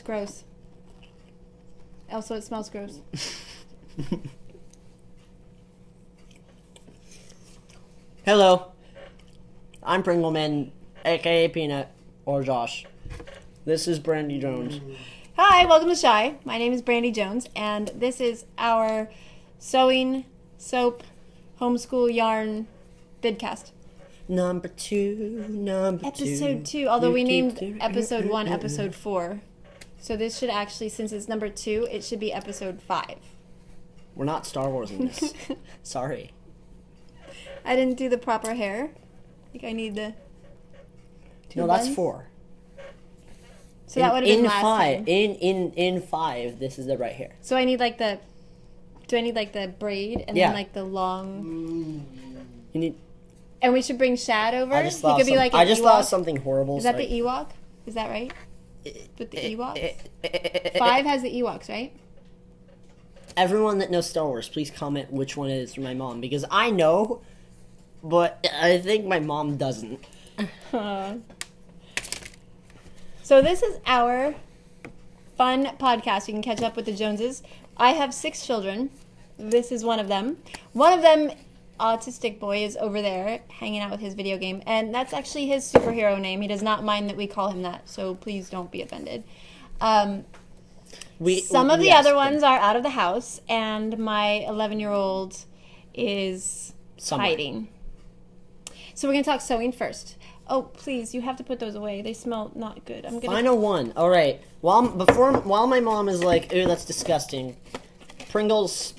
gross. Also, it smells gross. Hello. I'm Pringleman, aka Peanut, or Josh. This is Brandy Jones. Hi, welcome to Shy. My name is Brandy Jones, and this is our sewing, soap, homeschool yarn vidcast. Number two. Episode 2, although we named episode 1 episode 4. So this should actually, since it's number 2, it should be episode 5. We're not Star Wars in this. Sorry. I didn't do the proper hair. I think I need the No, that's 4. So that would have been last time. In 5, this is the right hair. So I need like the... Do I need like the braid and Yeah. then like the long... You need... And we should bring Shad over. I just thought, he could be like an I just Ewok. thought of something horrible. Is that the Ewok? Is that right? With the Ewoks? 5 has the Ewoks, right? Everyone that knows Star Wars, please comment which one it is for my mom. Because I know, but I think my mom doesn't. So this is our fun podcast. You can catch up with the Joneses. I have 6 children. This is one of them. One of them, autistic boy, is over there hanging out with his video game. And that's actually his superhero name. He does not mind that we call him that. So please don't be offended. Some of the other ones are out of the house. And my 11-year-old is hiding. So we're going to talk sewing first. Oh, please, you have to put those away. They smell not good. Final one. All right. While my mom is like, ew, that's disgusting. Pringles.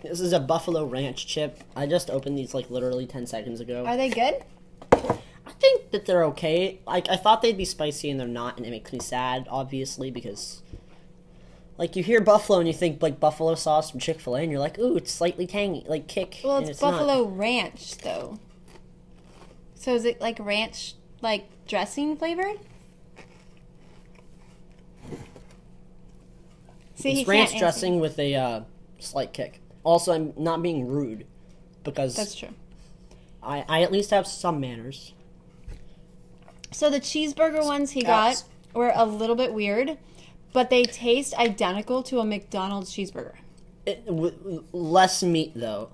This is a Buffalo Ranch chip. I just opened these like literally 10 seconds ago. Are they good? I think that they're okay. Like I thought they'd be spicy and they're not, and it makes me sad, obviously, because like you hear buffalo and you think like buffalo sauce from Chick-fil-A, and you're like, ooh, it's slightly tangy, like kick. Well, and it's Buffalo not. Ranch though. So is it like ranch, like dressing flavored? See, it's ranch dressing with a slight kick. Also, I'm not being rude because that's true. I at least have some manners. So the cheeseburger ones he got were a little bit weird, but they taste identical to a McDonald's cheeseburger. Less meat though.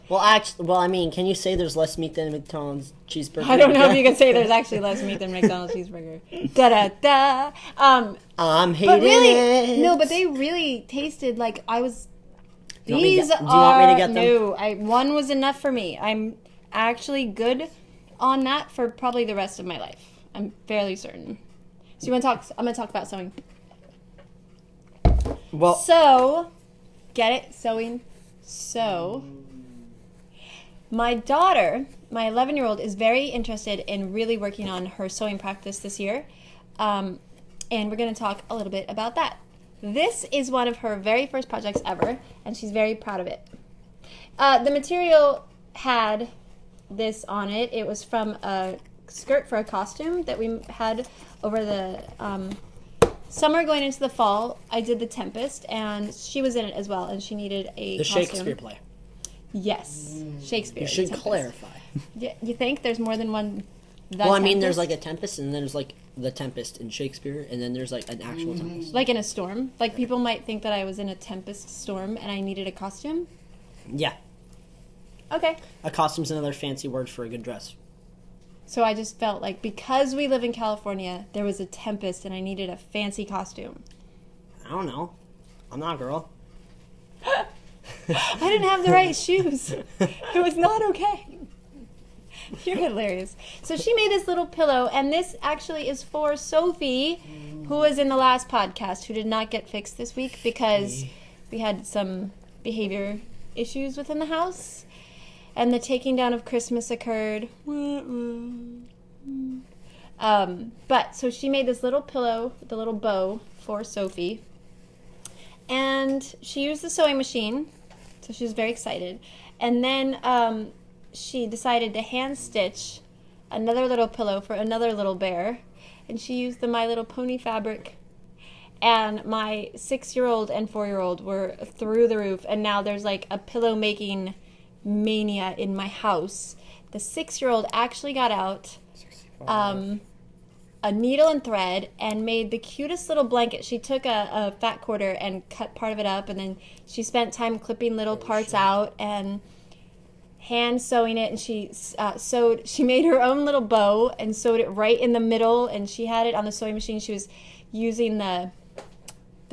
Well, I mean, can you say there's less meat than a McDonald's cheeseburger? I don't know if you can say there's actually less meat than McDonald's cheeseburger. Da-da-da. I'm hating it. No, but they really tasted like I was... Do you want me to get them? No, one was enough for me. I'm actually good on that for probably the rest of my life. I'm fairly certain. So you want to talk... I'm going to talk about sewing. Well... So, get it? Sewing. So, my daughter, my 11-year-old, is very interested in really working on her sewing practice this year. And we're going to talk a little bit about that. This is one of her very first projects ever, and she's very proud of it. The material had this on it. It was from a skirt for a costume that we had over the summer going into the fall. I did the Tempest, and she was in it as well, and she needed a costume. Shakespeare play. Yes, Shakespeare. You should clarify. You think there's more than one? Well, I mean, there's like a Tempest, and then there's like the Tempest in Shakespeare, and then there's like an actual Tempest. Like in a storm? Like people might think that I was in a Tempest storm and I needed a costume? Yeah. Okay. A costume's another fancy word for a good dress. So I just felt like because we live in California, there was a Tempest and I needed a fancy costume. I don't know. I'm not a girl. I didn't have the right shoes. It was not okay. You're hilarious. So she made this little pillow, and this actually is for Sophie, who was in the last podcast, who did not get fixed this week because we had some behavior issues within the house, and the taking down of Christmas occurred. But so she made this little pillow with a little bow for Sophie, and she used the sewing machine, so she was very excited, and then she decided to hand stitch another little pillow for another little bear, and she used the My Little Pony fabric, and my 6-year-old and 4-year-old were through the roof, and now there's like a pillow making mania in my house. The 6-year-old actually got out a needle and thread and made the cutest little blanket. She took a fat quarter and cut part of it up, and then she spent time clipping little parts out and hand sewing it, and she made her own little bow and sewed it right in the middle, and she had it on the sewing machine. She was using the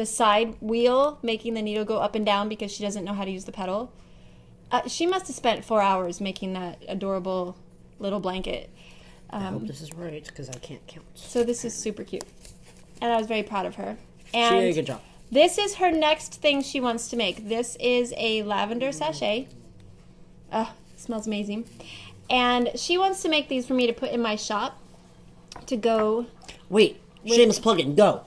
side wheel, making the needle go up and down because she doesn't know how to use the pedal. She must have spent 4 hours making that adorable little blanket. I hope this is right, because I can't count. So this is super cute. And I was very proud of her. And she did a good job. This is her next thing she wants to make. This is a lavender sachet. Smells amazing. And she wants to make these for me to put in my shop to go... Wait, shameless plug-in, go.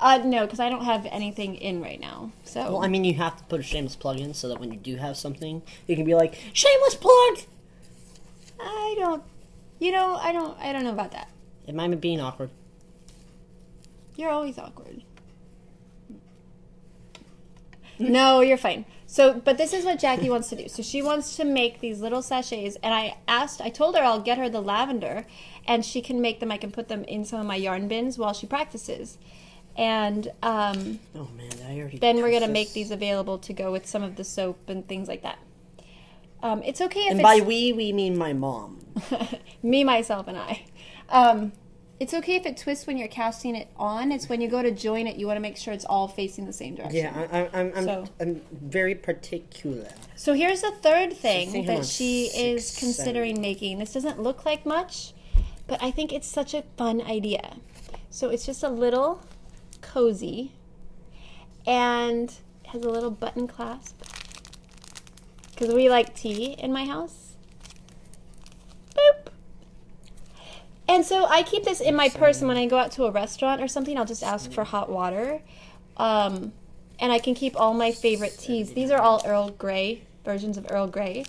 No, because I don't have anything in right now. So. Well, I mean, you have to put a shameless plug-in so that when you do have something, you can be like, shameless plug! I don't know about that. It might be being awkward. You're always awkward. No, you're fine. So, but this is what Jackie wants to do. So she wants to make these little sachets, and I told her I'll get her the lavender, and she can make them. I can put them in some of my yarn bins while she practices. And oh man, I already. Then we're gonna make these available to go with some of the soap and things like that. It's okay if and by we mean my mom. Me, myself, and I. It's okay if it twists when you're casting it on. It's when you go to join it, you want to make sure it's all facing the same direction. Yeah, I'm very particular. So here's the third thing that she is considering making. This doesn't look like much, but I think it's such a fun idea. So it's just a little cozy, and it has a little button clasp, because we like tea in my house. Boop. And so I keep this in my purse, and when I go out to a restaurant or something, I'll just ask for hot water. And I can keep all my favorite teas. These are all Earl Grey, versions of Earl Grey.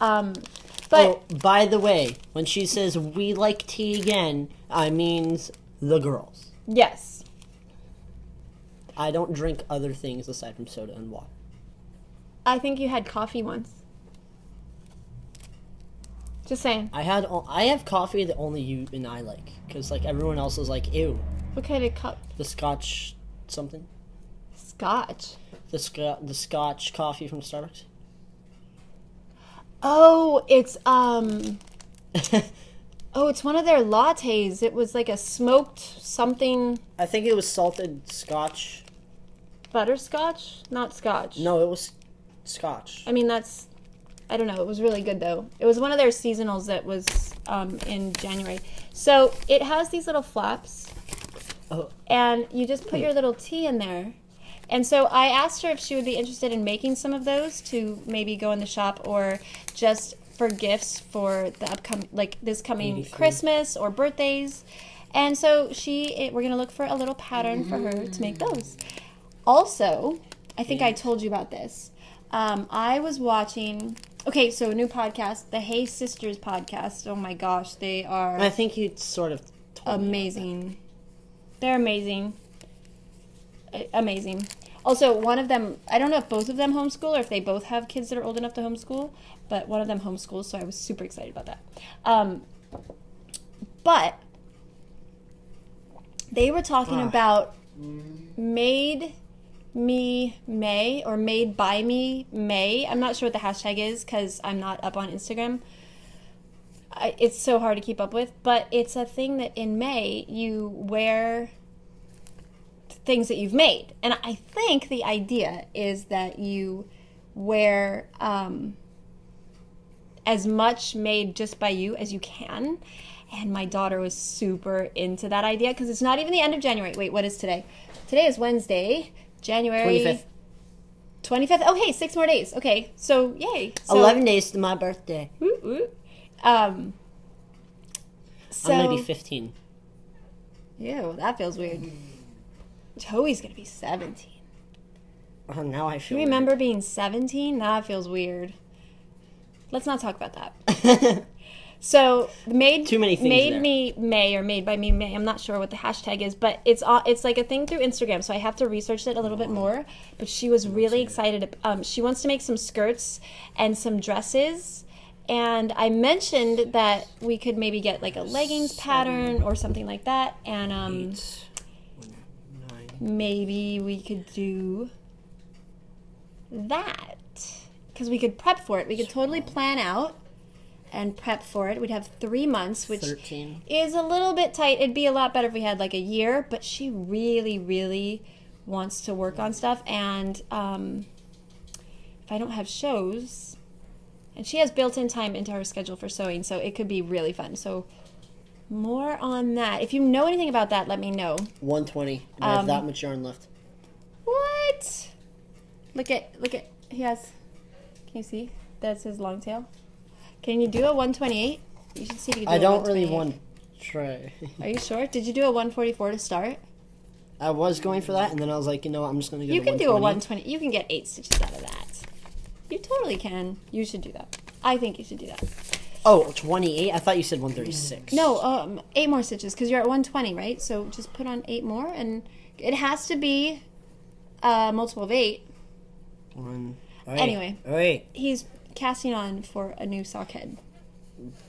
But by the way, when she says we like tea again, I means the girls. Yes. I don't drink other things aside from soda and water. I think you had coffee once. Just saying. I have coffee that only you and I like, because like everyone else is like, ew. What kind of cup? The Scotch something. Scotch. The Scotch coffee from Starbucks. Oh, it's it's one of their lattes. It was like a smoked something. I think it was salted Scotch. Butterscotch? Not Scotch. No, it was Scotch. I mean, I don't know. It was really good, though. It was one of their seasonals that was in January. So it has these little flaps, and you just put your little tea in there. And so I asked her if she would be interested in making some of those to maybe go in the shop, or just for gifts for the this coming Christmas or birthdays. And so we're going to look for a little pattern for her to make those. Also, I think I told you about this. I was watching... Okay, so a new podcast, the Hey Sisters podcast. Oh my gosh, they are... I think you sort of told amazing. They're amazing. Amazing. Also, one of them... I don't know if both of them homeschool or if they both have kids that are old enough to homeschool, but one of them homeschools, so I was super excited about that. But they were talking about Made Me May, or Made by Me May. I'm not sure what the hashtag is because I'm not up on Instagram. It's so hard to keep up with, but it's a thing that in May you wear things that you've made. And I think the idea is that you wear as much made just by you as you can. And my daughter was super into that idea because it's not even the end of January. Wait, what is today? Today is Wednesday, January 25th. Oh, hey, 6 more days. Okay, so yay. So, 11 days to my birthday. So, I'm going to be 15. Ew, that feels weird. Joey's going to be 17. Oh, now I feel You remember being 17? That feels weird. Let's not talk about that. So, Too many things Made there. Me May, or Made by Me May. I'm not sure what the hashtag is, but it's like a thing through Instagram, so I have to research it a little bit more. But she was really excited. She wants to make some skirts and some dresses And I mentioned that we could maybe get like a leggings pattern or something like that. And 8, 9. maybe we could do that. Because we could prep for it. We could totally plan out and prep for it. We'd have 3 months, which 13. is a little bit tight. It'd be a lot better if we had like a year, but she really, really wants to work on stuff. And if I don't have shows, and she has built-in time into her schedule for sewing, so it could be really fun. So more on that. If you know anything about that, let me know. 120. And I have that much yarn left. What? Look at, he has, can you see? That's his long tail. Can you do a 128? You should see if you can do I a don't really 128. want to try. Are you sure? Did you do a 144 to start? I was going for that, and then I was like, you know what, I'm just going to go You to can do a 120. 120. You can get 8 stitches out of that. You totally can. You should do that. I think you should do that. Oh, 28? I thought you said 136. No, 8 more stitches because you're at 120, right? So just put on 8 more, and it has to be multiple of 8. 1. Anyway. All right. He's casting on for a new sockhead.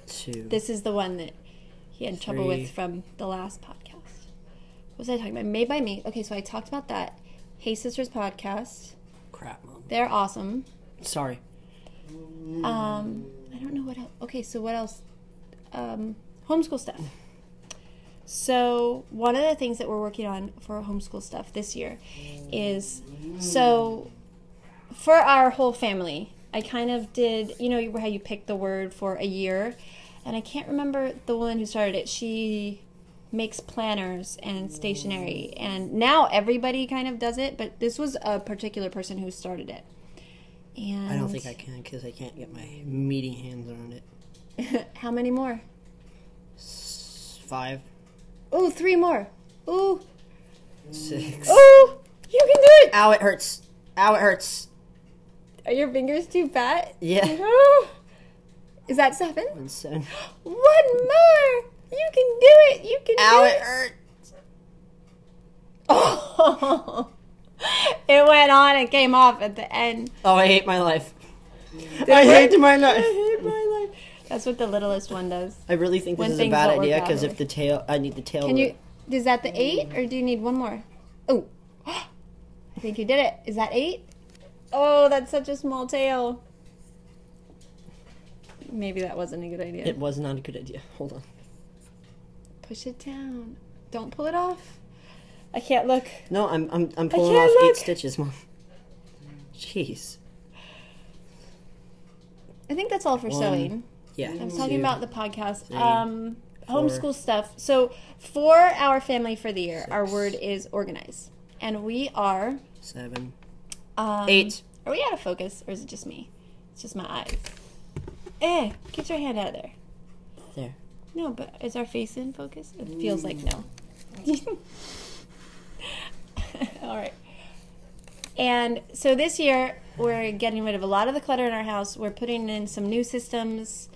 2. This is the one that he had trouble 3. with from the last podcast. What was I talking about? Made by Me. Okay, so I talked about that. Hey Sisters podcast. Crap, Mom. They're awesome. Sorry. I don't know what else. Okay, so what else? Homeschool stuff. So one of the things that we're working on for homeschool stuff this year is, so for our whole family, I kind of did, you know how you pick the word for a year, and I can't remember the woman who started it. She makes planners and stationery, and now everybody kind of does it, but this was a particular person who started it. And I don't think I can because I can't get my meaty hands on it. How many more? 5. Ooh, 3 more. Ooh. 6. Ooh, you can do it. Ow, it hurts. Ow, it hurts. Are your fingers too fat? Yeah. Ooh. Is that 7? 1, 7. 1 more. You can do it. You can Ow, do it it. hurts. Oh. It went on and came off at the end. Oh, I hate my life. I hate my I life. hate my life. That's what the littlest one does. I really think When this is a things bad don't work idea out, because really. if the tail, I need the tail. Can you? Is that the 8, or do you need 1 more? Oh, I think you did it. Is that 8? Oh, that's such a small tail. Maybe that wasn't a good idea. It was not a good idea. Hold on. Push it down. Don't pull it off. I can't look. No, I'm pulling can't off look. 8 stitches, Mom. Jeez. I think that's all for 1. sewing. Yeah. I was talking about the podcast. 3, Homeschool stuff. So for our family for the year, 6. our word is organize. And we are... 7. 8. Are we out of focus, or is it just me? It's just my eyes. Get your hand out of there. There. No, but is our face in focus? It feels like no. All right. And so this year, we're getting rid of a lot of the clutter in our house. We're putting in some new systems.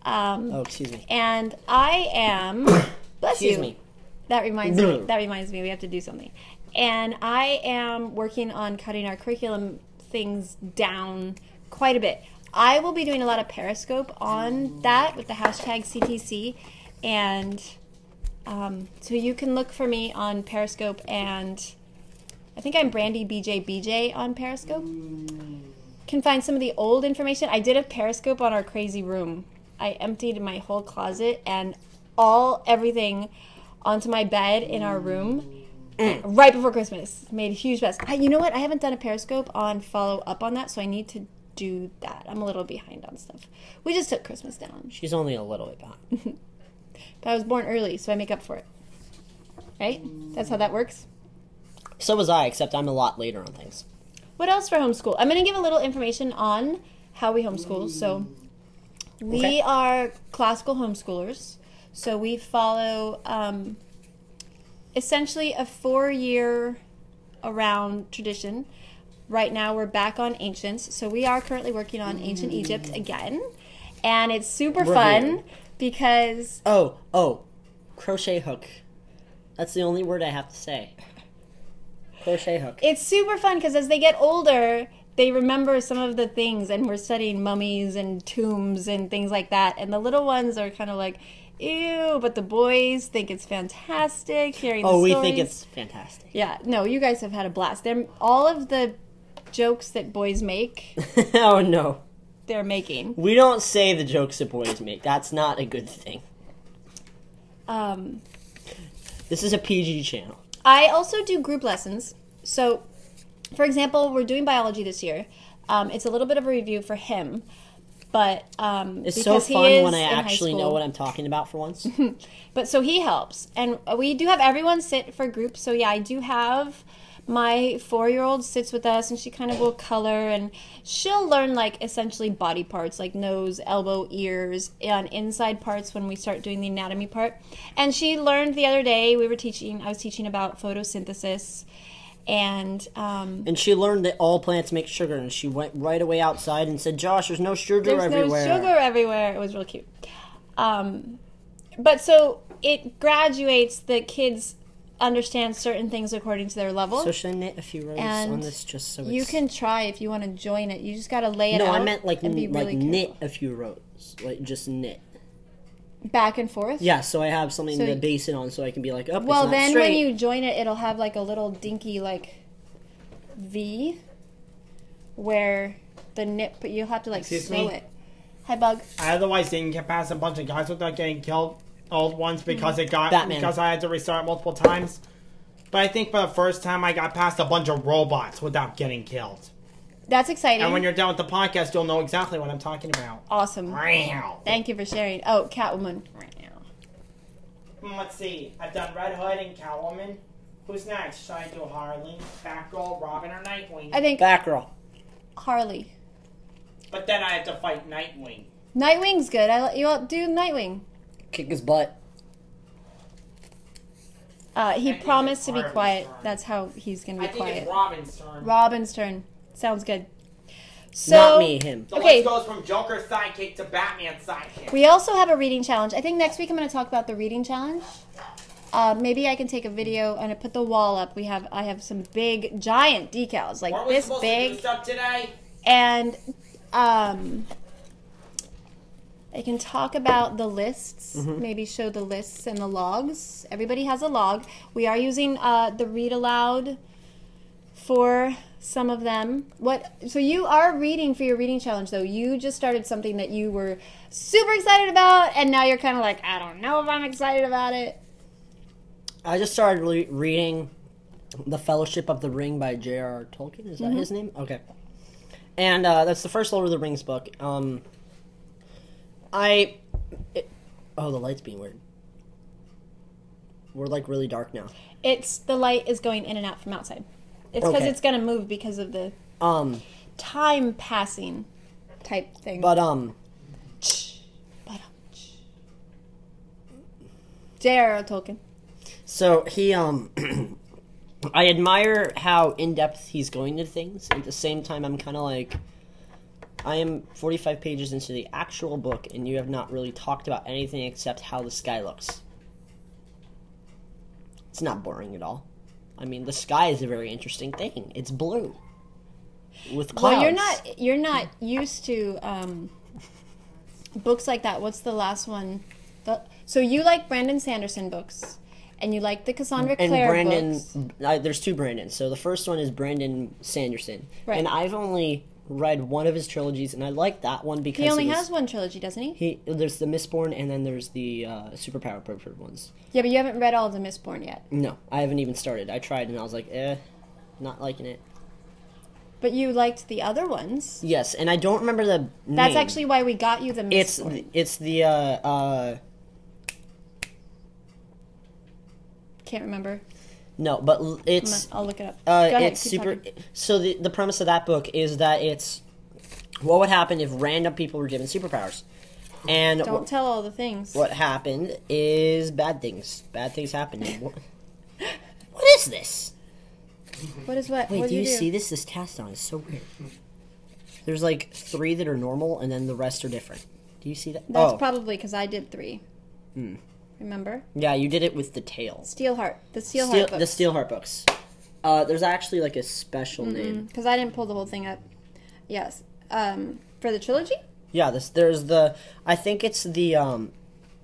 Oh, excuse me. And I am... Bless Excuse you. me. That reminds me. That reminds me. We have to do something. And I am working on cutting our curriculum things down quite a bit. I will be doing a lot of Periscope on that with the hashtag CTC. And so you can look for me on Periscope, and I think I'm Brandybjbj on Periscope. Can find some of the old information. I did a Periscope on our crazy room. I emptied my whole closet and everything onto my bed in our room right before Christmas. Made a huge mess. You know what? I haven't done a Periscope on follow up on that, so I need to do that. I'm a little behind on stuff. We just took Christmas down. She's only a little bit behind. But I was born early, so I make up for it. Right? That's how that works. So was I, except I'm a lot later on things. What else for homeschool? I'm going to give a little information on how we homeschool. So we are classical homeschoolers. So we follow essentially a 4-year around tradition. Right now we're back on ancients. So we are currently working on ancient Egypt again. And it's super fun because... Oh, crochet hook. That's the only word I have to say. Crochet hook. It's super fun because as they get older, they remember some of the things, and we're studying mummies and tombs and things like that. And the little ones are kind of like, ew, but the boys think it's fantastic hearing the stories. We think it's fantastic. Yeah, no, you guys have had a blast. They're, all of the jokes that boys make, Oh, no. they're making. We don't say the jokes that boys make. That's not a good thing. This is a PG channel. I also do group lessons. So, for example, we're doing biology this year. It's a little bit of a review for him, but It's so because he fun is when I in high actually know school. what I'm talking about for once. But so he helps, and we do have everyone sit for groups. So yeah, I do have my 4-year-old sits with us, and she kind of will color, and she'll learn like essentially body parts like nose, elbow, ears, and inside parts when we start doing the anatomy part. And she learned the other day, I was teaching about photosynthesis, and she learned that all plants make sugar, and she went right away outside and said, Josh, there's no sugar everywhere. There's no sugar everywhere. It was real cute. But so it graduates, the kids understand certain things according to their level. So should I knit a few rows on this just so it's... You can try if you want to join it. You just got to lay it out. No, I meant like really knit careful. a few rows. Like just knit. Back and forth? Yeah, so I have something So to base it on so I can be like, oh, Well, it's not then straight. when you join it, it'll have like a little dinky like V where the knit, but you'll have to like Excuse sew me? it. Hi, Bug. I otherwise didn't get past a bunch of guys without getting killed all at once because Batman. because I had to restart multiple times. But I think for the first time I got past a bunch of robots without getting killed. That's exciting. And when you're done with the podcast, you'll know exactly what I'm talking about. Awesome. Wow. Thank you for sharing. Oh, Catwoman. Let's see. I've done Red Hood and Catwoman. Who's next? Should I do Harley, Batgirl, Robin, or Nightwing? I think Batgirl. Harley. But then I have to fight Nightwing. Nightwing's good. I let you all do Nightwing. Kick his butt. He think promised it's to be Harley's quiet. turn. That's how he's going to I be think quiet. it's Robin's turn. Robin's turn. Sounds good. So, Not me, him. The Okay. list goes from Joker's sidekick to Batman's sidekick. We also have a reading challenge. I think next week I'm going to talk about the reading challenge. Maybe I can take a video and put the wall up. I have some big, giant decals, like Weren't we this supposed to do big, stuff today? and I can talk about the lists. Maybe show the lists and the logs. Everybody has a log. We are using the read aloud for some of them. So you are reading for your reading challenge, though. You just started something that you were super excited about, and now you're kind of like, I don't know if I'm excited about it. I just started reading The Fellowship of the Ring by J.R.R. Tolkien. Is that his name? Okay. And that's the first Lord of the Rings book. Oh, the light's being weird. We're like really dark now. The light is going in and out from outside. It's because Okay. it's going to move because of the time passing type thing. But J.R.R. Tolkien. So he I admire how in depth he's going to things. At the same time, I'm kind of like, I am 45 pages into the actual book, and you have not really talked about anything except how the sky looks. It's not boring at all. I mean, the sky is a very interesting thing. It's blue with clouds. Well, you're not used to books like that. What's the last one? So you like Brandon Sanderson books, and you like the Cassandra Clare books. There's two Brandons. So the first one is Brandon Sanderson, Right. and I've only read one of his trilogies, and I like that one because He only has one trilogy, doesn't he? There's the Mistborn, and then there's the Superpower Pervert ones. Yeah, but you haven't read all of the Mistborn yet. No, I haven't even started. I tried, and I was like, not liking it. But you liked the other ones. Yes, and I don't remember the name. That's actually why we got you the Mistborn. It's the Can't remember. no, but it's I'll look it up. Go ahead, it's keep super. talking. So the premise of that book is that it's what would happen if random people were given superpowers, and Don't tell all the things. what happened is bad things. Bad things happened. What is this? What is what? Wait, What do did you you see this? This cast on is so weird. There's like 3 that are normal, and then the rest are different. Do you see that? That's probably because I did 3. Remember? Yeah, you did it with the tail. Steelheart. The Steelheart books. The Steelheart books. There's actually like a special name. Because I didn't pull the whole thing up. Yes. For the trilogy? Yeah, there's the, I think it's the,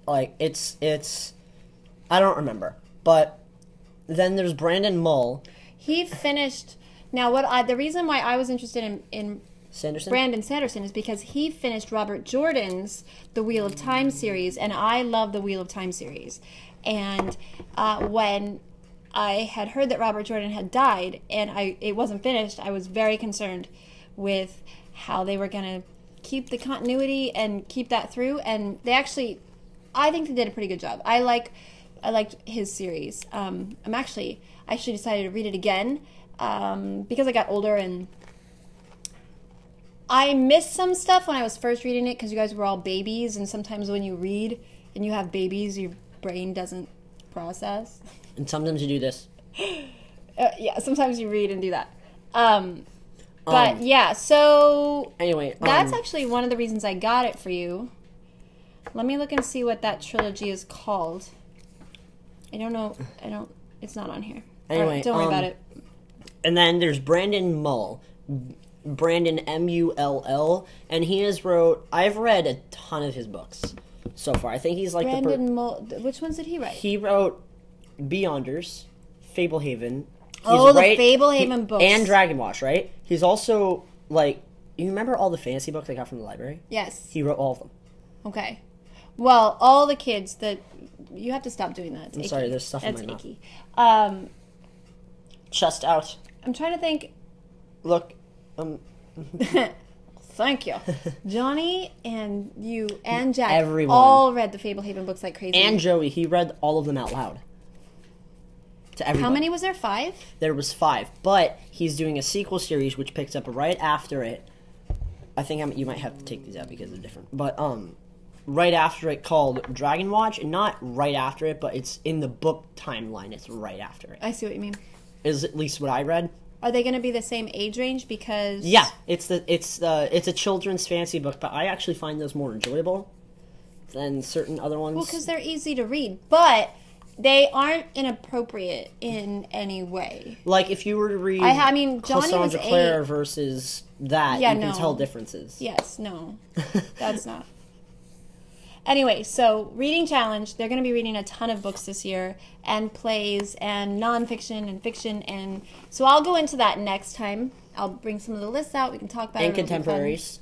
like, it's, I don't remember. But then there's Brandon Mull. He finished, now the reason why I was interested in Sanderson? Brandon Sanderson is because he finished Robert Jordan's The Wheel of Time series, and I love the Wheel of Time series. And when I had heard that Robert Jordan had died and it wasn't finished, I was very concerned with how they were going to keep the continuity and keep that through. And they actually, I think they did a pretty good job. I liked his series. I actually decided to read it again because I got older and I missed some stuff when I was first reading it because you guys were all babies, and sometimes when you read and you have babies, your brain doesn't process. And sometimes you do this. Yeah, sometimes you read and do that. But yeah, so anyway, that's actually one of the reasons I got it for you. Let me look and see what that trilogy is called. I don't know. It's not on here. Anyway, All right, don't worry about it. And then there's Brandon Mull. Brandon Mull, and he has I've read a ton of his books so far. I think he's like Brandon Mull. Which ones did he write? He wrote Beyonders, Fablehaven. The Fablehaven books. And Dragonwash, right? He's also, like, you remember all the fantasy books I got from the library? Yes. He wrote all of them. Okay. Well, all the kids that... You have to stop doing that. It's I'm icky. sorry, there's stuff in my That's mouth. icky. Chest out. I'm trying to think... Look, Thank you. Johnny and you and Jack Everyone. all read the Fablehaven books like crazy. And Joey, he read all of them out loud. To everyone. How many was there? 5? There was 5, but he's doing a sequel series which picks up right after it. I think you might have to take these out because they're different. But right after it, called Dragonwatch, and not right after it, but it's in the book timeline. It's right after it. I see what you mean. Is at least what I read. Are they going to be the same age range? Because yeah, it's a children's fantasy book, but I actually find those more enjoyable than certain other ones. Well, because they're easy to read, but they aren't inappropriate in any way. Like if you were to read, I mean, Johnny was Cassandra Clare 8 versus that, Yeah, you can no. tell differences. Yes, no, that's not. Anyway, so reading challenge, they're going to be reading a ton of books this year, and plays, and nonfiction, and fiction, and so I'll go into that next time. I'll bring some of the lists out. We can talk about it. And It'll be fun. contemporaries.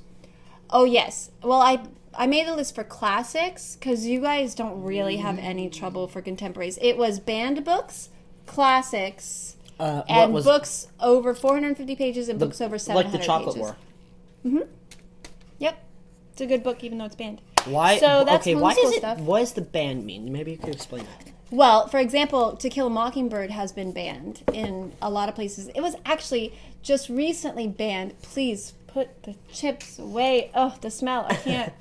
Oh, yes. Well, I made a list for classics, because you guys don't really have any trouble for contemporaries. It was banned books, classics, and books over 450 pages, and books over 700 like the Chocolate pages. War. Mm-hmm. Yep. It's a good book, even though it's banned. Why? So that's okay, why homeschool does it? stuff. What does the ban mean? Maybe you could explain that. Well, for example, To Kill a Mockingbird has been banned in a lot of places. It was actually just recently banned. Please put the chips away. Oh, the smell. I can't.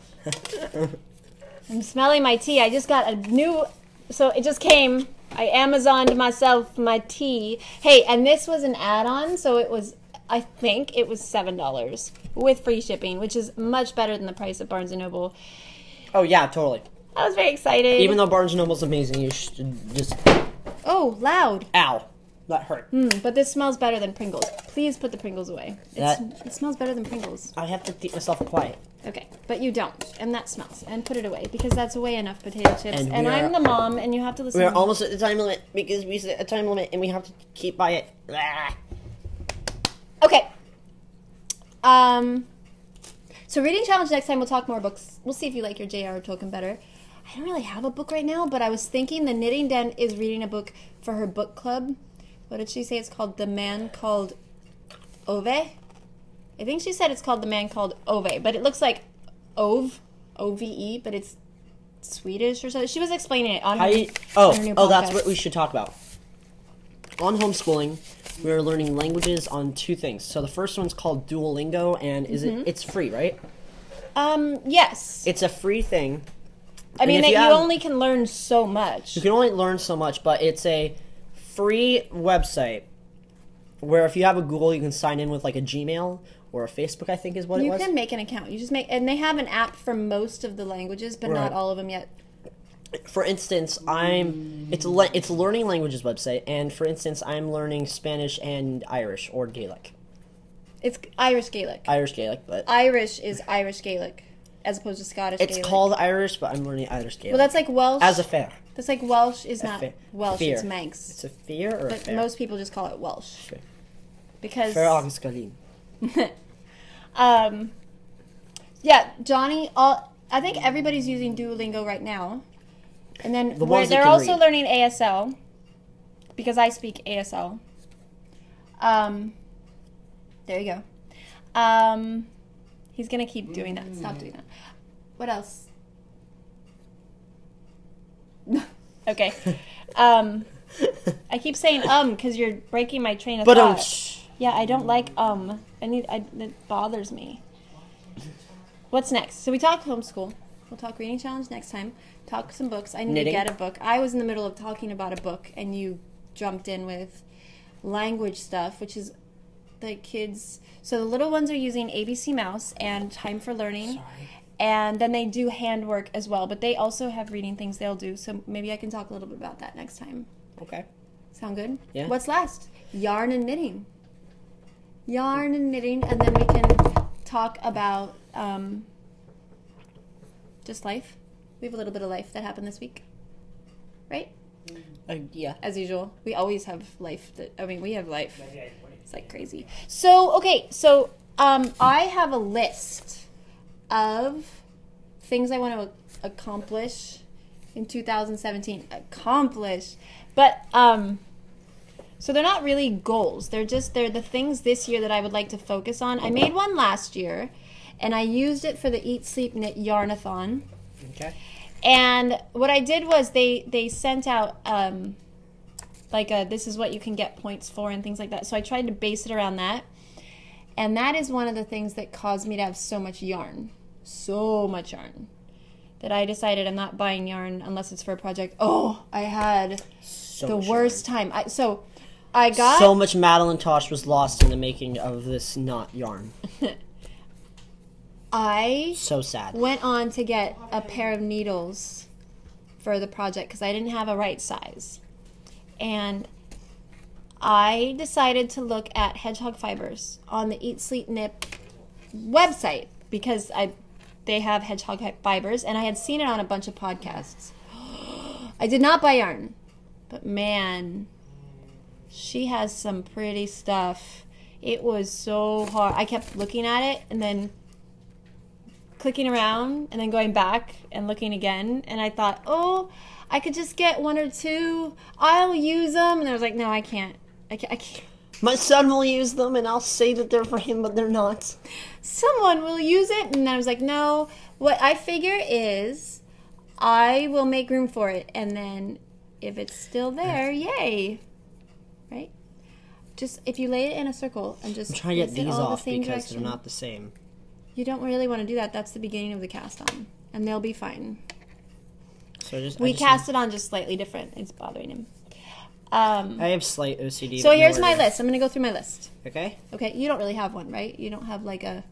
I'm smelling my tea. I just got a new... So it just came. I Amazoned myself my tea. Hey, and this was an add-on, so it was... I think it was $7 with free shipping, which is much better than the price at Barnes & Noble. Oh yeah, totally. I was very excited. Even though Barnes & Noble's amazing, you should just... Oh, loud. Ow. That hurt. But this smells better than Pringles. Please put the Pringles away. It smells better than Pringles. I have to keep myself quiet. Okay, but you don't, and that smells. And put it away, because that's way enough potato chips. And I'm the mom, and you have to listen We're to me. almost at the time limit, because we set a time limit, and we have to keep by it. Ah. Okay. So reading challenge next time, we'll talk more books. We'll see if you like your J.R.R. Tolkien better. I don't really have a book right now, but I was thinking the Knitting Den is reading a book for her book club. What did she say? It's called The Man Called Ove? I think she said it's called The Man Called Ove, but it looks like Ove, O-V-E, but it's Swedish or something. She was explaining it on her, on her new podcast. That's what we should talk about. On homeschooling, we are learning languages on 2 things. So the first one's called Duolingo, and it's free, right? Yes. It's a free thing. I mean, you only can learn so much. You can only learn so much, but it's a free website where if you have a Google, you can sign in with like a Gmail or a Facebook, I think is what it was. You can make an account. You just and they have an app for most of the languages, but not all of them yet. For instance, it's a learning languages website, and for instance, I'm learning Spanish and Irish or Gaelic. It's Irish Gaelic. Irish Gaelic, but Irish is Irish Gaelic, as opposed to Scottish it's Gaelic. called Irish, but I'm learning Irish Gaelic. Well, that's like Welsh. As a fair. That's like Welsh is not fair. Welsh, Fear. it's Manx. It's a fear or a But fair? most people just call it Welsh. Fair. Because... Fair agus Galeen. Yeah, Johnny, I think everybody's using Duolingo right now. And then The ones that they're can also read. learning ASL, because I speak ASL. There you go. He's going to keep doing that. Stop doing that. What else? Okay. I keep saying because you're breaking my train of But thought. Yeah, I don't like it bothers me. What's next? So we talked homeschool. We'll talk reading challenge next time. Talk some books. I need Knitting. to get a book. I was in the middle of talking about a book, and you jumped in with language stuff, which is the kids. So the little ones are using ABC Mouse and Time for Learning. Sorry. And then they do handwork as well, but they also have reading things they'll do. So maybe I can talk a little bit about that next time. Okay. Sound good? Yeah. What's last? Yarn and knitting. Yarn and knitting, and then we can talk about just life. We have a little bit of life that happened this week, right? Yeah. As usual, we always have life. We have life. It's like crazy. So okay, so I have a list of things I want to accomplish in 2017. But so they're not really goals. They're the things this year that I would like to focus on. I made one last year, and I used it for the Eat, Sleep, Knit Yarnathon. Okay. And what I did was they sent out this is what you can get points for and things like that. So I tried to base it around that. And that is one of the things that caused me to have so much yarn, that I decided I'm not buying yarn unless it's for a project. Oh, I had the worst time. I got... So much Madelinetosh was lost in the making of this not yarn. I So sad. went on to get a pair of needles for the project because I didn't have a right size. And I decided to look at hedgehog fibers on the Eat Sleep Knit website because they have hedgehog fibers, and I had seen it on a bunch of podcasts. I did not buy yarn, but man, she has some pretty stuff. It was so hard. I kept looking at it and then clicking around and then going back and looking again, and I thought, oh, I could just get one or two. I'll use them. And I was like, no, I can't. I can't. My son will use them, and I'll say that they're for him, but they're not. Someone will use it. And I was like, no. What I figure is I will make room for it. And then if it's still there, yay. Right? Just if you lay it in a circle and just I'm trying to get place it these all the off same because direction. they're not the same. You don't really want to do that. That's the beginning of the cast on. And they'll be fine. So We cast it on just slightly different. It's bothering him. I have slight OCD. So but here's nowhere my to- list. I'm going to go through my list. Okay. Okay, you don't really have one, right? You don't have like a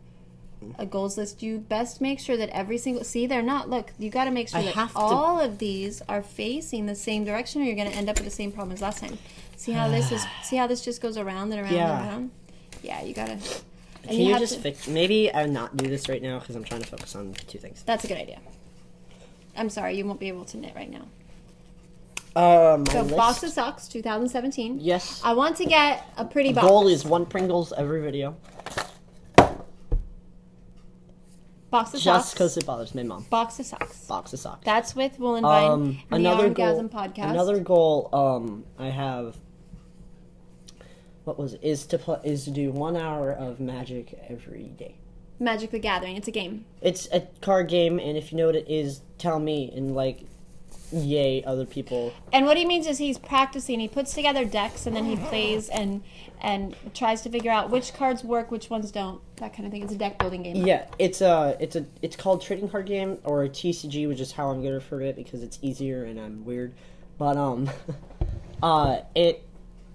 goals list. You best make sure that every single... See, they're not... Look, you got to make sure I that have to- all of these are facing the same direction, or you're going to end up with the same problem as last time. See how this is... See how this just goes around and around Yeah. and around? Yeah, you got to... Can you just fix... Maybe I not do this right now because I'm trying to focus on two things. That's a good idea. I'm sorry, you won't be able to knit right now. My So, list. box of socks, 2017. Yes. I want to get a pretty The box. goal is 1 Pringles every video. Box of Just socks. because it bothers my mom. Box of socks. Box of socks. That's with Woolenvine and the Yarngasm podcast. Another goal I have. What was it? Is to do 1 hour of Magic every day. Magic the Gathering. It's a game. It's a card game, and if you know what it is, tell me, and yay, other people. And what he means is he's practicing. He puts together decks and then he plays and tries to figure out which cards work, which ones don't. That kind of thing. It's a deck building game. Yeah, it's called trading card game or a TCG, which is how I'm gonna refer to it because it's easier and I'm weird. But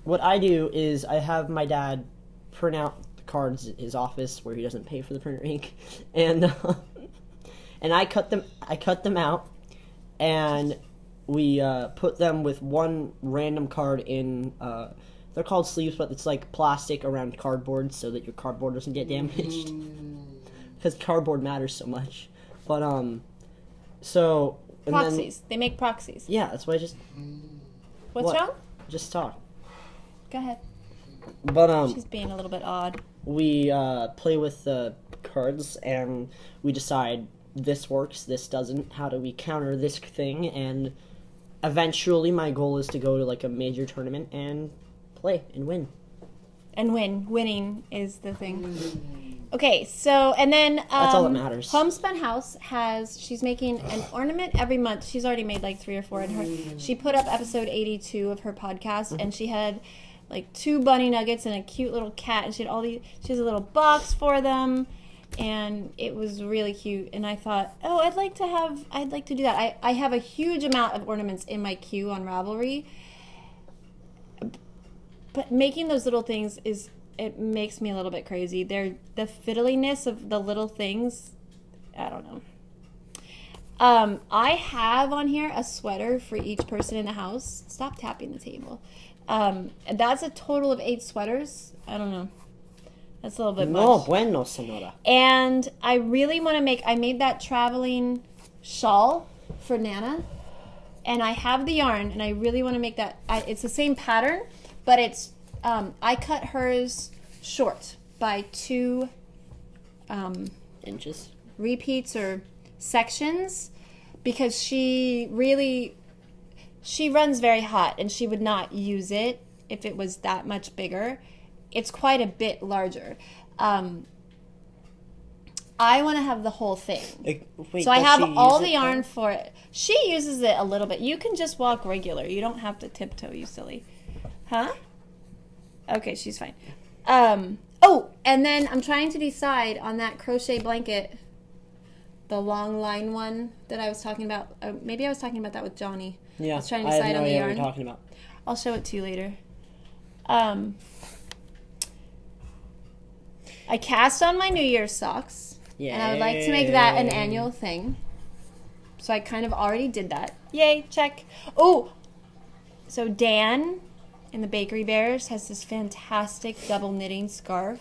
what I do is I have my dad print out the cards at his office where he doesn't pay for the printer ink, and I cut them out, and we put them with one random card in the They're called sleeves, but it's like plastic around cardboard so that your cardboard doesn't get damaged. Because cardboard matters so much. But, so... and Proxies. They make proxies. yeah, that's why I just... What's What? wrong? Just talk. Go ahead. But, She's being a little bit odd. we, play with the cards, and we decide this works, this doesn't, how do we counter this thing, and eventually my goal is to go to, like, a major tournament and play and win. And winning is the thing. Okay, so and then That's all that matters. Homespun House she's making an ornament every month. She's already made like 3 or 4 in her. She put up episode 82 of her podcast, and she had like 2 bunny nuggets and a cute little cat, and she has a little box for them, and it was really cute. And I thought, oh, I'd like to do that. I have a huge amount of ornaments in my queue on Ravelry. But making those little things it makes me a little bit crazy. The fiddliness of the little things, I don't know. I have on here a sweater for each person in the house. Stop tapping the table. And that's a total of 8 sweaters. I don't know. That's a little bit No much. bueno, senora. And I really want to I made that traveling shawl for Nana. And I have the yarn, and I really want to make that. It's the same pattern, but it's, I cut hers short by 2 Inches. repeats or sections, because she runs very hot, and she would not use it if it was that much bigger. It's quite a bit larger. I want to have the whole thing. Wait, So I have all the it, yarn though? for it. She uses it a little bit. You can just walk regular. You don't have to tiptoe, you silly. Huh? Okay, she's fine. Oh, and then I'm trying to decide on that crochet blanket, the long line one that I was talking about. Maybe I was talking about that with Johnny. Yeah, I was trying to I have decide no on the idea what yarn. you're talking about. I'll show it to you later. I cast on my New Year's socks. Yeah. And I would like to make that an annual thing. So I kind of already did that. Yay, check. Oh, so Dan in the Bakery Bears has this fantastic double knitting scarf.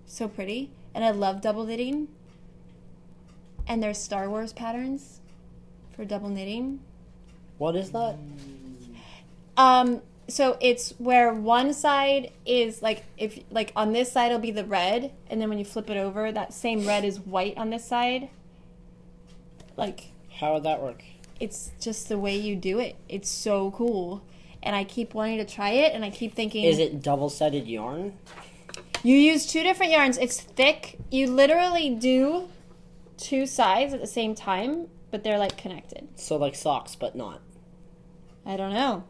So pretty. And I love double knitting. And there's Star Wars patterns for double knitting. What is that? So it's where one side is like, if like on this side it'll be the red, and then when you flip it over, that same red is white on this side. Like, How would that work? it's just the way you do it. It's so cool. And I keep wanting to try it, and I keep thinking, Is it double-sided yarn? you use 2 different yarns. It's thick. You literally do 2 sides at the same time, but they're like connected. So like socks, but not. I don't know.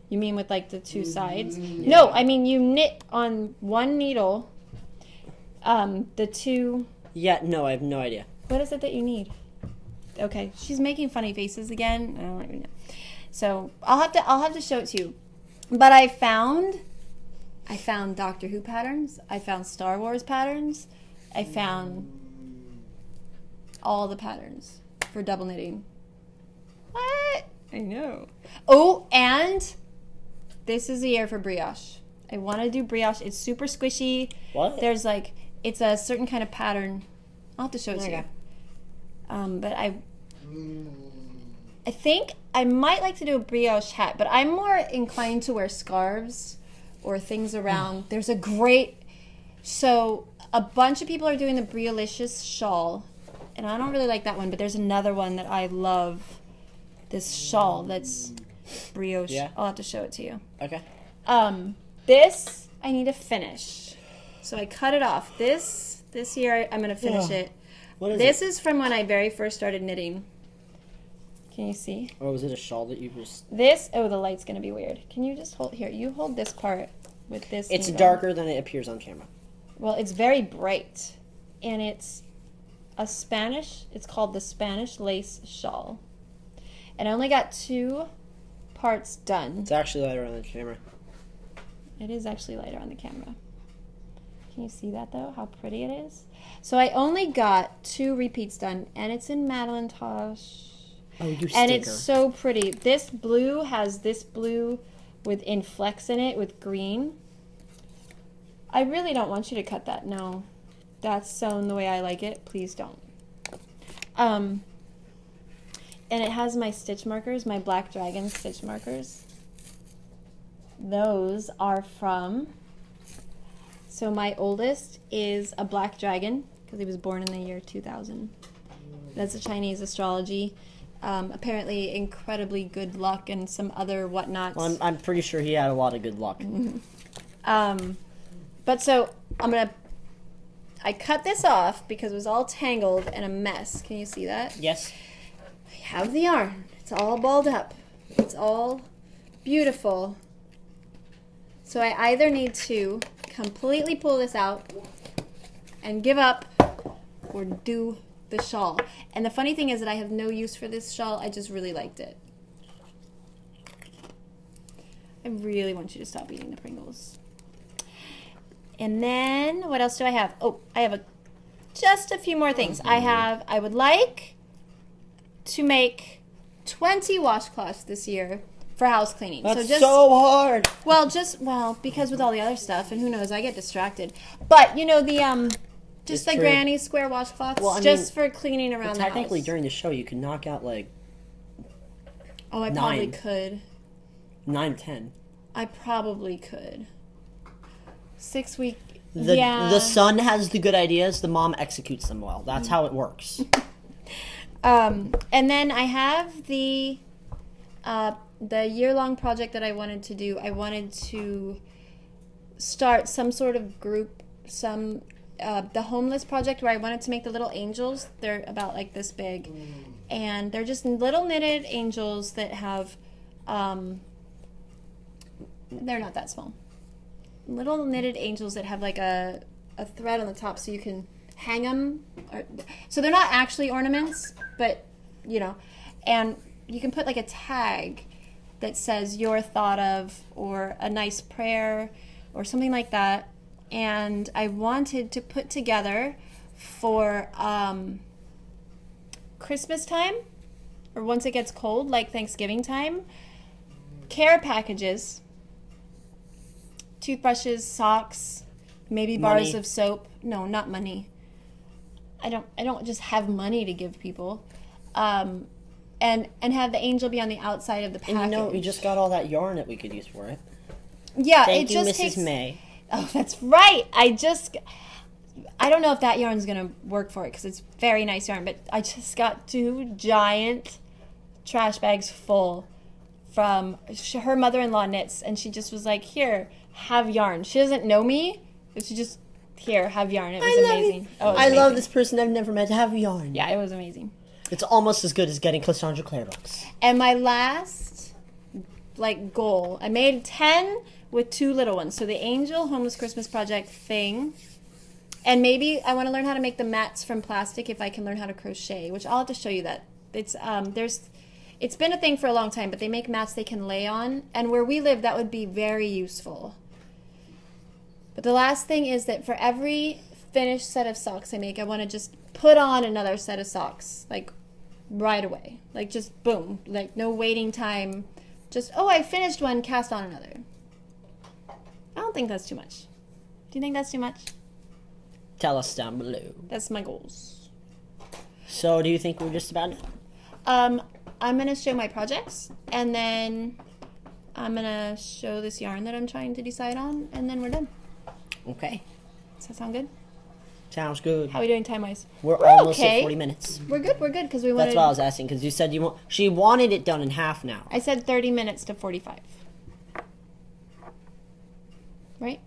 You mean with like the 2 sides? No, I mean you knit on one needle. The 2. Yeah, no, I have no idea. What is it that you need? Okay, she's making funny faces again. I don't even know. So I'll have to show it to you. But I found Doctor Who patterns. I found Star Wars patterns. I found all the patterns for double knitting. What? I know. Oh, and this is the year for brioche. I want to do brioche. It's super squishy. What? There's like, it's a certain kind of pattern. I'll have to show it to you. But I think I might like to do a brioche hat, but I'm more inclined to wear scarves or things around. There's a great, so a bunch of people are doing the Briolicious shawl, and I don't really like that one, but there's another one that I love. This shawl that's brioche. Yeah. I'll have to show it to you. Okay. This I need to finish. So I cut it off. This year I'm going to finish it. What is This it? is from when I very first started knitting. Can you see? Or was it a shawl that you just... This, oh, the light's going to be weird. Can you just hold, here, you hold this part with this. It's needle. darker than it appears on camera. Well, it's very bright. And it's it's called the Spanish lace shawl. And I only got 2 parts done. It's actually lighter on the camera. It is actually lighter on the camera. Can you see that though? How pretty it is? So I only got 2 repeats done, and it's in Madelinetosh. Oh, you stinker. And it's so pretty. This blue has this blue with inflex in it with green. I really don't want you to cut that. No. That's sewn the way I like it. Please don't. And it has my stitch markers, my Black Dragon stitch markers. Those are from... So my oldest is a Black Dragon, because he was born in the year 2000. That's a Chinese astrology. Apparently incredibly good luck and some other whatnots. Well, I'm pretty sure he had a lot of good luck. But so I cut this off because it was all tangled and a mess. Can you see that? Yes. I have the yarn. It's all balled up. It's all beautiful. So I either need to completely pull this out and give up or do the shawl. And the funny thing is that I have no use for this shawl. I just really liked it. I really want you to stop eating the Pringles. And then, what else do I have? Oh, I have just a few more things. I would like to make 20 washcloths this year for house cleaning. That's so hard. Well, because with all the other stuff, and who knows, I get distracted. But, you know, the It's the true. granny square washcloths, Well, I just mean, for cleaning around the house. Technically, during the show, you can knock out like Oh, I probably 9. could. 9, 10. I probably could. 6 week. The son has the good ideas. The mom executes them well. That's how it works. And then I have the year-long project that I wanted to do. I wanted to start some sort of group, the homeless project, where I wanted to make the little angels. They're about like this big, and they're just little knitted angels that have, they're not that small. Little knitted angels that have like a thread on the top so you can hang them. So they're not actually ornaments, but, you know, and you can put like a tag that says "you're thought of" or a nice prayer or something like that. And I wanted to put together for Christmas time, or once it gets cold, like Thanksgiving time, care packages, toothbrushes, socks, maybe bars Money. of soap. No, not money. I don't just have money to give people. And have the angel be on the outside of the package. And you know, we just got all that yarn that we could use for it. Yeah, Thank it you, just Mrs. takes... May. Oh, that's right. I don't know if that yarn's going to work for it because it's very nice yarn, but I just got 2 giant trash bags full from her mother-in-law knits, and she just was like, "Here, have yarn." She doesn't know me, but she just, "Here, have yarn." It was amazing. Oh, it was I love amazing. this person I've never met to have yarn. Yeah, it was amazing. It's almost as good as getting Cassandra Clare books. And my last, goal, I made 10 with 2 little ones. So the Angel Homeless Christmas Project thing. And maybe I want to learn how to make the mats from plastic if I can learn how to crochet, which I'll have to show you that. It's been a thing for a long time, but they make mats they can lay on. And where we live, that would be very useful. But the last thing is that for every finished set of socks I make, I want to just put on another set of socks, right away. Just boom. No waiting time. Just, oh, I finished one, cast on another. I don't think that's too much. Do you think that's too much? Tell us down below. That's my goals. So, do you think we're just about I'm going to show my projects, and then I'm going to show this yarn that I'm trying to decide on, and then we're done. Okay. Does that sound good? Sounds good. How are we doing time-wise? We're almost okay. at 40 minutes. We're good, because we wanted... That's why I was asking, because you said she wanted it done in half an hour. I said 30 minutes to 45. Right?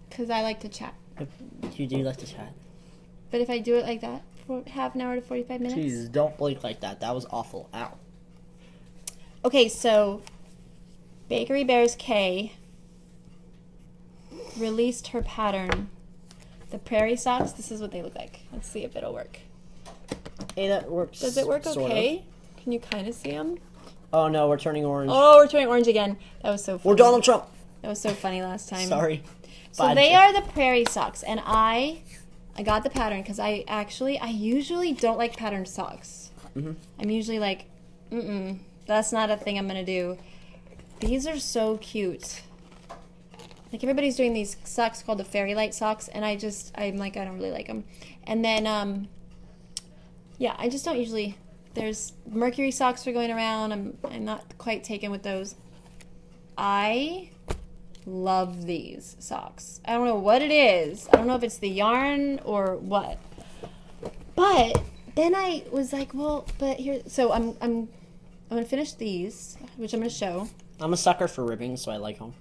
Because I like to chat. You do like to chat. But if I do it like that, for half an hour to 45 minutes... Jesus, don't blink like that. That was awful. Ow. Okay, so Bakery Bears K released her pattern. The prairie socks, this is what they look like. Let's see if it'll work. Hey, that works. Does it work sort okay? of. Can you kind of see them? Oh, no, we're turning orange. Oh, we're turning orange again. That was so funny. We're Donald Trump. That was so funny last time. Sorry. So Bad they joke. are the prairie socks, and I got the pattern because I usually don't like patterned socks. Mhm. I'm usually like, that's not a thing I'm gonna do. These are so cute. Like everybody's doing these socks called the fairy light socks, and I'm like, I don't really like them. And then, yeah, I just don't usually. There's Mercury socks are going around. I'm not quite taken with those. I love these socks. I don't know what it is. I don't know if it's the yarn or what. But then I was like, well, but here. So I'm gonna finish these, which I'm gonna show. I'm a sucker for ribbing, so I like them.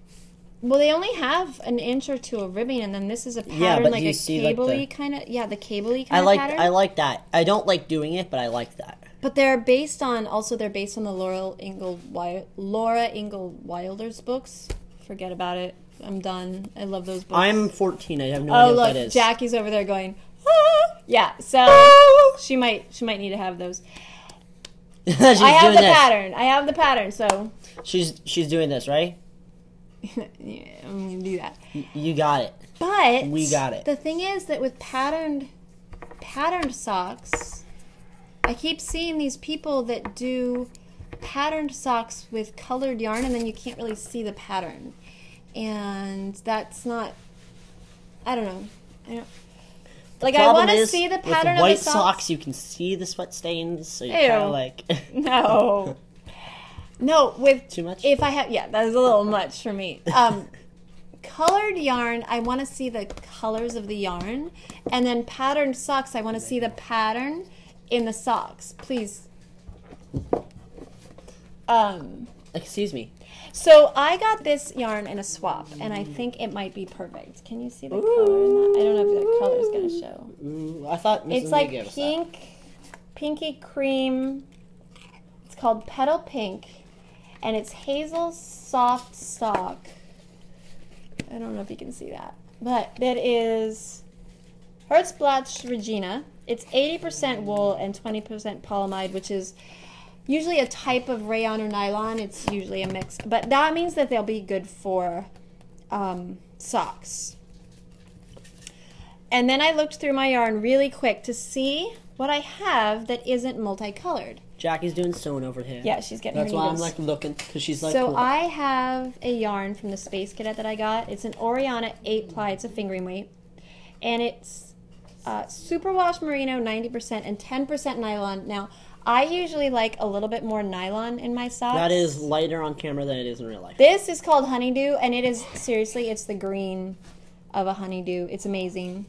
Well, they only have an inch or two of ribbing, and then this is a pattern like a cable-y kind of. Yeah, the cable-y kind of pattern. I like that. I don't like doing it, but I like that. But they're based on the Laura Ingalls Wilder's books. Forget about it. I'm done. I love those books. I'm 14. I have no idea what that is. Jackie's over there going, ah! Yeah, so she might need to have those. I have the pattern. I have the pattern, so she's doing this, right? Yeah, I'm gonna do that. You got it. But we got it. The thing is that with patterned socks, I keep seeing these people that do patterned socks with colored yarn, and then you can't really see the pattern, and that's not. I don't know. Like I want to see the pattern with white of the socks. You can see the sweat stains. So you kind of like no. No, with too much. If I have, yeah, that is a little much for me. Colored yarn, I want to see the colors of the yarn, and then patterned socks, I want to see the pattern in the socks. Please. Excuse me. So I got this yarn in a swap, and I think it might be perfect. Can you see the color in that? I don't know if the color is going to show. Ooh, I thought Mrs. It's like pink, pinky cream. It's called Petal Pink. And it's hazel soft sock. I don't know if you can see that. But that is Herzblatt Regina. It's 80% wool and 20% polyamide, which is usually a type of rayon or nylon. It's usually a mix. But that means that they'll be good for socks. And then I looked through my yarn really quick to see what I have that isn't multicolored. Jackie's doing sewing over here. Yeah, she's getting That's her why needles. I'm like looking, because she's like. So cool. I have a yarn from the Space Cadet that I got. It's an Oriana 8-ply. It's a fingering weight, and it's superwash merino 90% and 10% nylon. Now I usually like a little bit more nylon in my socks. That is lighter on camera than it is in real life. This is called honeydew, and it is seriously, it's the green of a honeydew. It's amazing.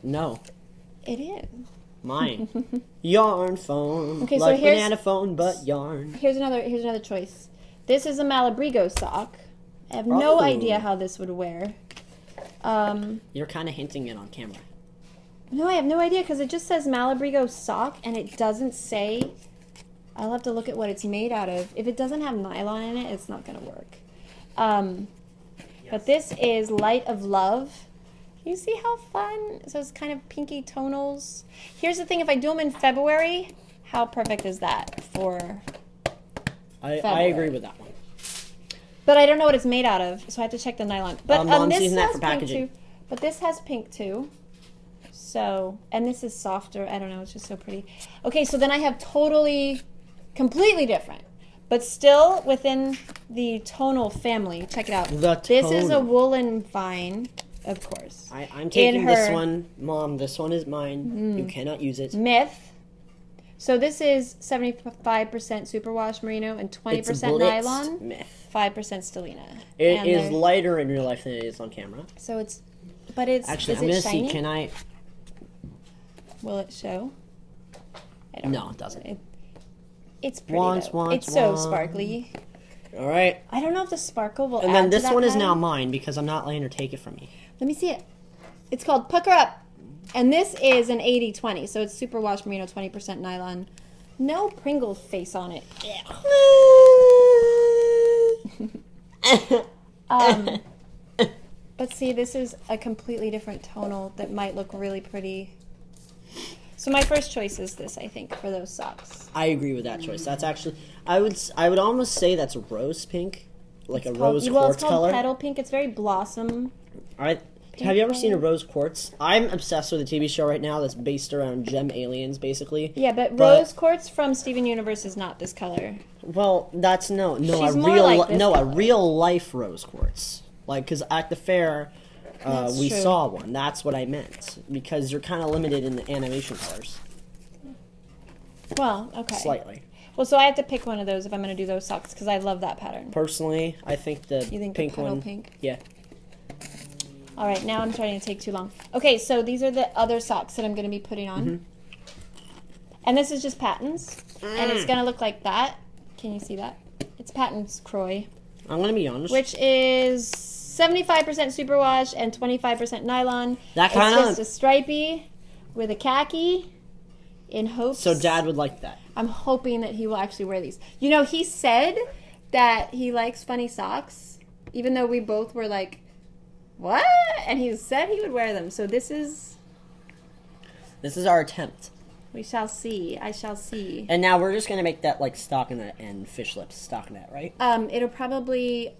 No. It is. Mine. Yarn phone. Okay, like so here's banana phone, but yarn. Here's another choice. This is a Malabrigo sock. I have no idea how this would wear. You're kind of hinting it on camera. No, I have no idea because it just says Malabrigo sock and it doesn't say. I'll have to look at what it's made out of. If it doesn't have nylon in it, it's not going to work. But this is Light of Love. You see how fun? So it's kind of pinky tonals. Here's the thing, if I do them in February, how perfect is that for I agree with that one. But I don't know what it's made out of, so I have to check the nylon. But Mom's this using that has for pink packaging. too. But this has pink too. So, and this is softer. I don't know, it's just so pretty. Okay, so then I have completely different, but still within the tonal family. Check it out. This is a woolen vine. Of course. I'm taking this one. Mom, this one is mine. You cannot use it. Myth. So this is 75% superwash merino and 20% nylon. Myth. 5% stellina. It is lighter in real life than it is on camera. So it's, Actually, I'm going to see, can I? Will it show? I don't know. No, it doesn't. It's pretty It's so sparkly. All right. I don't know if the sparkle will And then this one is now mine because I'm not letting her take it from me. Let me see it. It's called Pucker Up. And this is an 80-20, so it's superwash merino, 20% nylon. No Pringles face on it. But see, this is a completely different tonal that might look really pretty. So my first choice is this, I think, for those socks. I agree with that choice. That's actually, I would almost say that's a rose pink, like a rose quartz color. Well, it's called petal pink. It's very blossom. All right. Have you ever seen a rose quartz? I'm obsessed with a TV show right now that's based around gem aliens, basically. Yeah, but rose quartz from Steven Universe is not this color. Well, that's no She's a more real like this a color. real life rose quartz. Like, because at the fair, That's we true. saw one. That's what I meant. Because you're kind of limited in the animation colors, Well, okay. slightly. Well, so I have to pick one of those if I'm going to do those socks because I love that pattern. Personally, I think the You think pink the petal one. pink? Yeah. All right, now I'm starting to take too long. Okay, so these are the other socks that I'm going to be putting on. Mm-hmm. And this is just Patton's. And it's going to look like that. Can you see that? It's Patton's Croy, I'm gonna be honest. which is 75% superwash and 25% nylon. That It's kinda- just a stripey with a khaki in hopes. So Dad would like that. I'm hoping that he will actually wear these. You know, he said that he likes funny socks, even though we both were like, what? And he said he would wear them. So this is, This is our attempt. we shall see. I shall see. And now we're just gonna make that like stockinette and fish lips stockinette, right? It'll probably,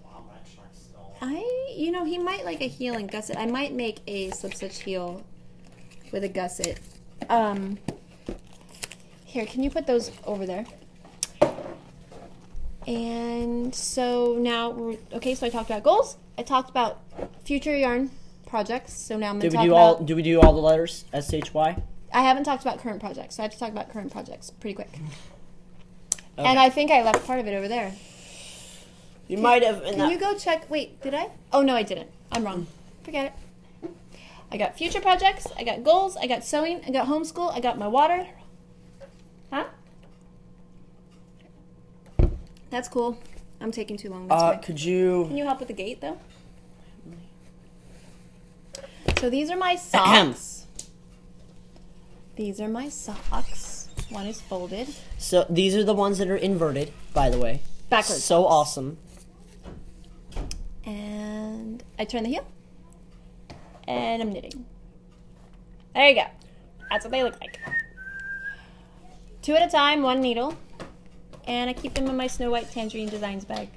you know, he might like a heel and gusset. I might make a slip stitch heel with a gusset. Here, can you put those over there? And so now okay, so I talked about goals. I talked about future yarn projects. So now I'm going to talk about... Do we do all the letters? SHY? I haven't talked about current projects, so I have to talk about current projects pretty quick. Okay. And I think I left part of it over there. You might have... Can you go check... Wait, did I? Oh, no, I didn't. I'm wrong. Forget it. I got future projects, I got goals, I got sewing, I got homeschool, I got my water. Huh? That's cool. I'm taking too long. That's fine. Could you... Can you help with the gate, though? So these are my socks. These are my socks. One is folded. So these are the ones that are inverted, by the way. Backwards. So awesome. And I turn the heel. And I'm knitting. There you go. That's what they look like. 2 at a time, 1 needle. And I keep them in my Snow White Tangerine Designs bag.